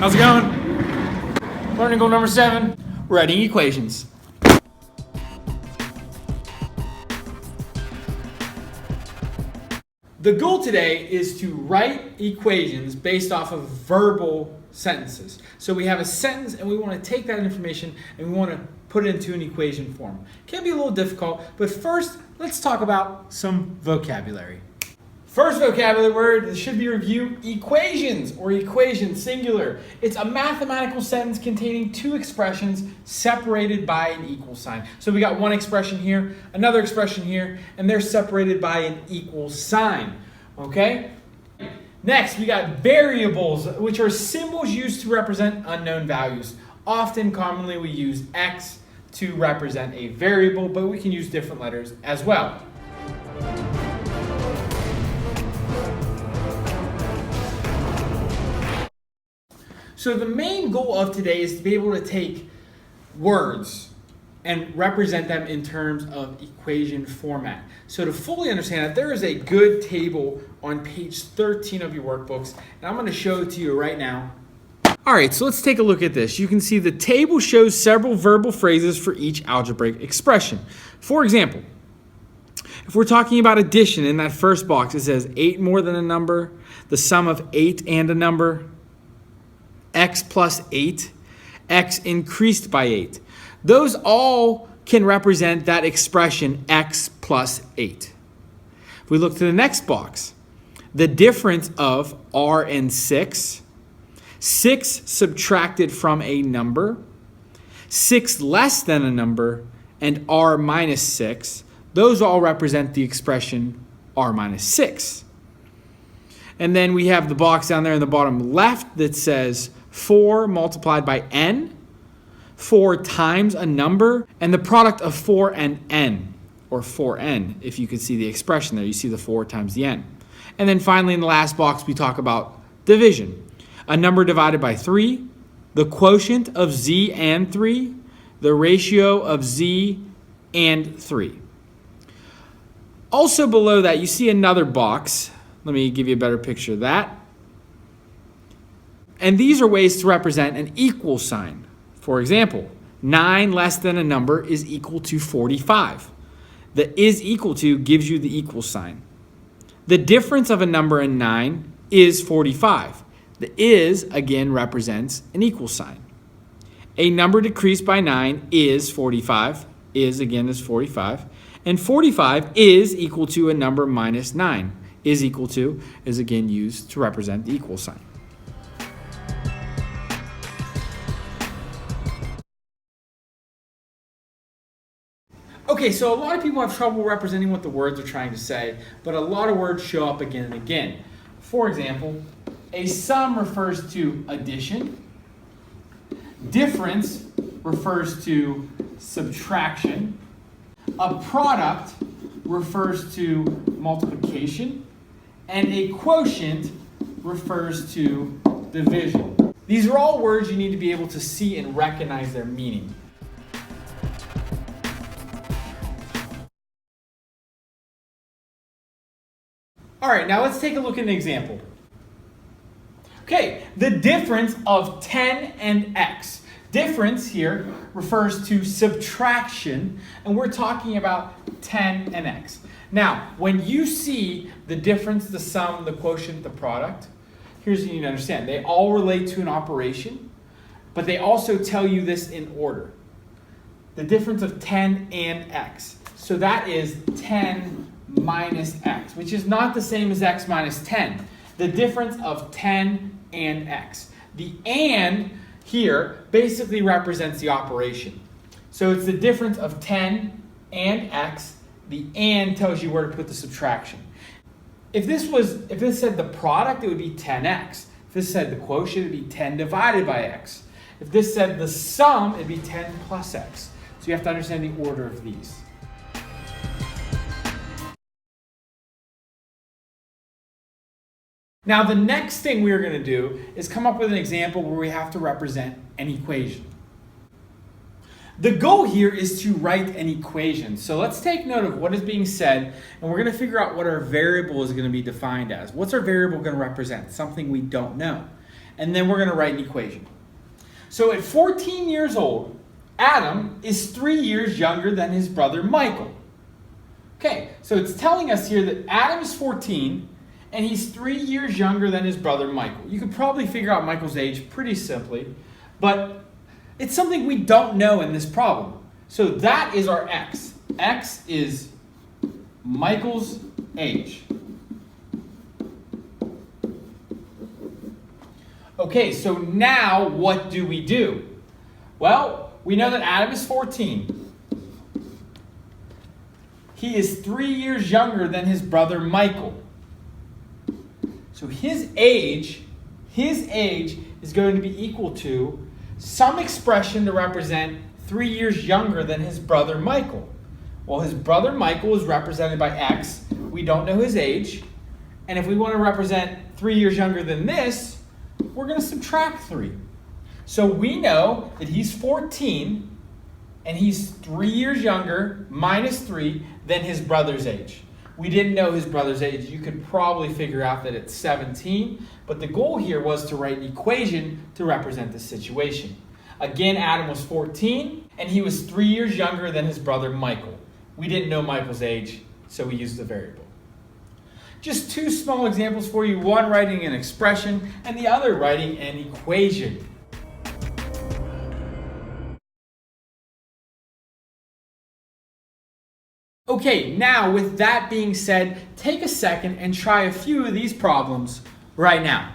How's it going? Learning goal number 7, writing equations. The goal today is to write equations based off of verbal sentences. So we have a sentence and we want to take that information and we want to put it into an equation form. Can be a little difficult, but first let's talk about some vocabulary. First vocabulary word that should be reviewed, equations or equation singular. It's a mathematical sentence containing two expressions separated by an equal sign. So we got one expression here, another expression here, and they're separated by an equal sign. Okay? Next, we got variables, which are symbols used to represent unknown values. Often, commonly, we use X to represent a variable, but we can use different letters as well. So the main goal of today is to be able to take words and represent them in terms of equation format. So to fully understand that, there is a good table on page 13 of your workbooks, and I'm going to show it to you right now. All right, so let's take a look at this. You can see the table shows several verbal phrases for each algebraic expression. For example, if we're talking about addition, in that first box it says 8 more than a number, the sum of 8 and a number, x plus 8, x increased by 8. Those all can represent that expression x plus 8. If we look to the next box, the difference of r and 6, 6 subtracted from a number, 6 less than a number, and r minus 6, those all represent the expression r minus 6. And then we have the box down there in the bottom left that says 4 multiplied by n, 4 times a number, and the product of 4 and n, or 4n, if you can see the expression there. You see the 4 times the n. And then finally in the last box we talk about division. A number divided by 3, the quotient of z and 3, the ratio of z and 3. Also below that you see another box. Let me give you a better picture of that. And these are ways to represent an equal sign. For example, 9 less than a number is equal to 45. The is equal to gives you the equal sign. The difference of a number and 9 is 45. The is, again, represents an equal sign. A number decreased by 9 is 45. Is, again, is 45. And 45 is equal to a number minus 9. Is equal to is, again, used to represent the equal sign. Okay, so a lot of people have trouble representing what the words are trying to say, but a lot of words show up again and again. For example, a sum refers to addition. Difference refers to subtraction. A product refers to multiplication. And a quotient refers to division. These are all words you need to be able to see and recognize their meaning. All right, now let's take a look at an example. Okay, the difference of 10 and x. Difference here refers to subtraction, and we're talking about 10 and x. Now, when you see the difference, the sum, the quotient, the product, here's what you need to understand. They all relate to an operation, but they also tell you this in order. The difference of 10 and x. So that is 10 minus x, which is not the same as x minus 10. The difference of 10 and x. The and here basically represents the operation. So it's the difference of 10 and x. The and tells you where to put the subtraction. If this said the product, it would be 10x. If this said the quotient, it would be 10 divided by x. If this said the sum, it would be 10 plus x. So you have to understand the order of these. Now the next thing we're going to do is come up with an example where we have to represent an equation. The goal here is to write an equation. So let's take note of what is being said, and we're going to figure out what our variable is going to be defined as. What's our variable going to represent? Something we don't know. and then we're going to write an equation. So at 14 years old, Adam is 3 years younger than his brother Michael. Okay, so it's telling us here that Adam is 14 and he's 3 years younger than his brother Michael. You could probably figure out Michael's age pretty simply, but it's something we don't know in this problem. So that is our x. X is Michael's age. Okay, so now what do we do? Well, we know that Adam is 14. He is 3 years younger than his brother Michael. So his age is going to be equal to some expression to represent 3 years younger than his brother Michael. Well, his brother Michael is represented by x. We don't know his age. And if we want to represent 3 years younger than this, we're going to subtract 3. So we know that he's 14 and he's 3 years younger, minus 3, than his brother's age. We didn't know his brother's age. You could probably figure out that it's 17, but the goal here was to write an equation to represent the situation. Again, Adam was 14 and he was 3 years younger than his brother Michael. We didn't know Michael's age, so we used the variable. Just two small examples for you, one writing an expression and the other writing an equation. Okay, now with that being said, take a second and try a few of these problems right now.